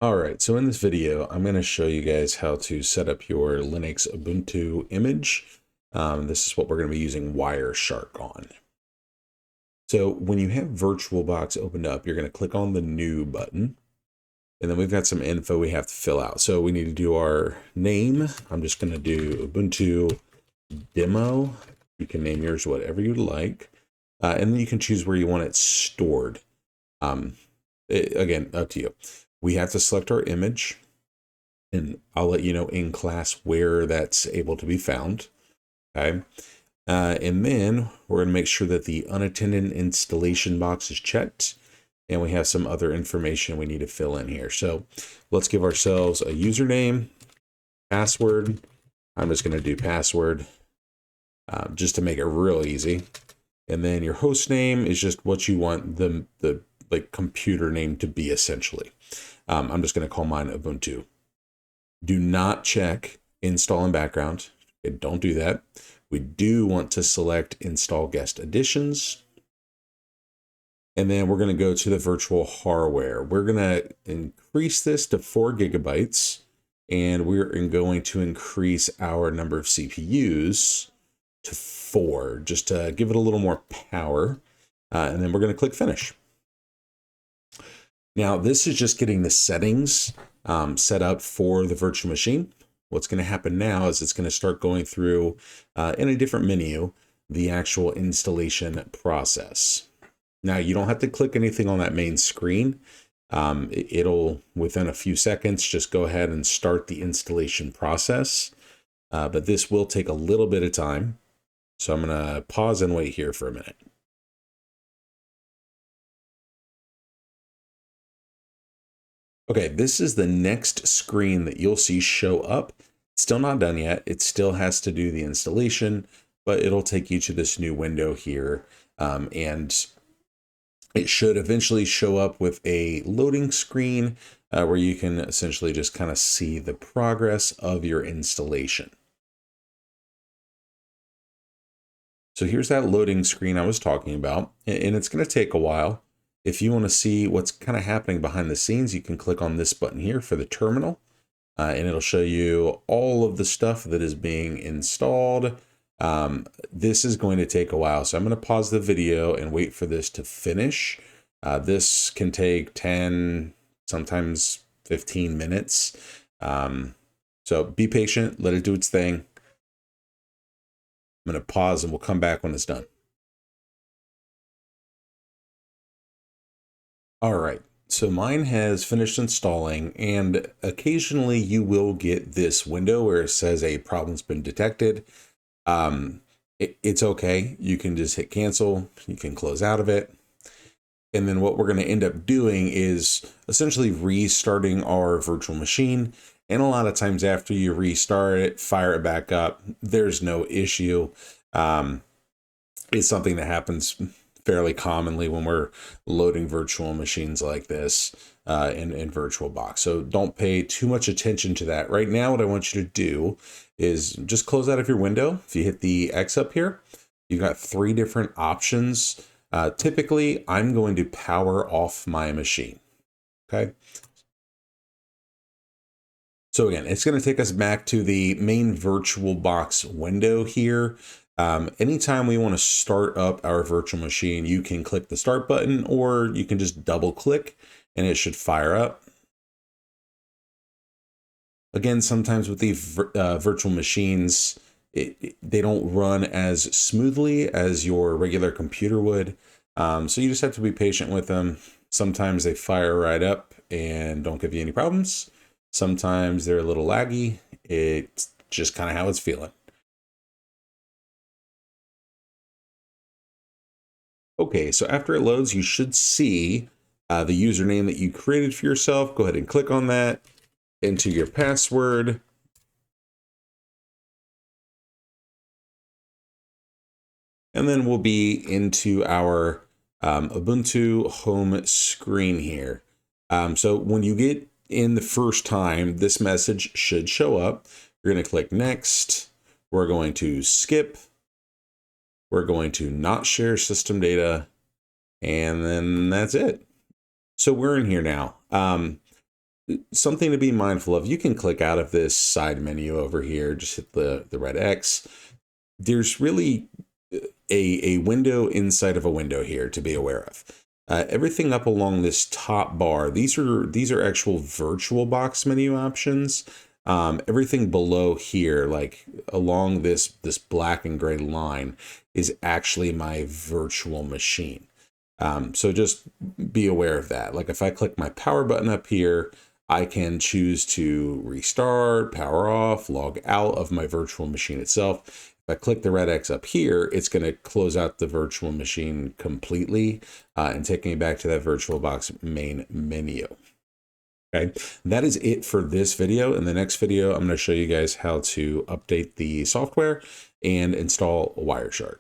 All right, so in this video, I'm going to show you guys how to set up your Linux Ubuntu image. This is what we're going to be using Wireshark on. So when you have VirtualBox opened up, you're going to click on the New button, and then we've got some info we have to fill out. So we need to do our name. I'm just going to do Ubuntu Demo. You can name yours whatever you'd like, and then you can choose where you want it stored. Again, up to you. We have to select our image, and I'll let you know in class where that's able to be found. Okay. And then we're going to make sure that the unattended installation box is checked, and we have some other information we need to fill in here. So let's give ourselves a username, password. I'm just going to do password just to make it real easy. And then your host name is just what you want the like computer name to be essentially. I'm just going to call mine Ubuntu. Do not check install in background. Okay, don't do that. We do want to select install guest additions. And then we're going to go to the virtual hardware. We're going to increase this to 4 gigabytes. And we're going to increase our number of CPUs to 4, just to give it a little more power. And then we're going to click finish. Now, this is just getting the settings set up for the virtual machine. What's going to happen now is it's going to start going through, in a different menu, the actual installation process. Now, you don't have to click anything on that main screen. It'll, within a few seconds, just go ahead and start the installation process. But this will take a little bit of time. So I'm going to pause and wait here for a minute. Okay, this is the next screen that you'll see show up. It's still not done yet. It still has to do the installation, but it'll take you to this new window here. And it should eventually show up with a loading screen where you can essentially just kind of see the progress of your installation. So here's that loading screen I was talking about, and it's going to take a while. If you want to see what's kind of happening behind the scenes, you can click on this button here for the terminal, and it'll show you all of the stuff that is being installed. This is going to take a while, so I'm going to pause the video and wait for this to finish. This can take 10, sometimes 15 minutes. So be patient, let it do its thing. I'm going to pause and we'll come back when it's done. All right, so mine has finished installing, and occasionally you will get this window where it says a problem's been detected. It's okay. You can just hit cancel. You can close out of it. And then what we're going to end up doing is essentially restarting our virtual machine. And a lot of times after you restart it, fire it back up, there's no issue. It's something that happens fairly commonly when we're loading virtual machines like this in VirtualBox. So don't pay too much attention to that. Right now, what I want you to do is just close out of your window. If you hit the X up here, you've got 3 different options. Typically, I'm going to power off my machine. Okay. So again, it's going to take us back to the main VirtualBox window here. Anytime we want to start up our virtual machine, you can click the start button, or you can just double click and it should fire up. Again, sometimes with the virtual machines, they don't run as smoothly as your regular computer would. So you just have to be patient with them. Sometimes they fire right up and don't give you any problems. Sometimes they're a little laggy. It's just kind of how it's feeling. Okay, so after it loads, you should see the username that you created for yourself. Go ahead and click on that, enter your password. And then we'll be into our Ubuntu home screen here. So when you get in the first time, this message should show up. You're going to click next. We're going to skip. We're going to not share system data, and then that's it. So we're in here now. something to be mindful of, you can click out of this side menu over here, just hit the red X. There's really a window inside of a window here to be aware of. Everything up along this top bar, these are actual VirtualBox menu options. Everything below here, like along this black and gray line, is actually my virtual machine. So just be aware of that. Like if I click my power button up here, I can choose to restart, power off, log out of my virtual machine itself. If I click the red X up here, it's going to close out the virtual machine completely and take me back to that VirtualBox main menu. Okay, that is it for this video. In the next video, I'm going to show you guys how to update the software and install Wireshark.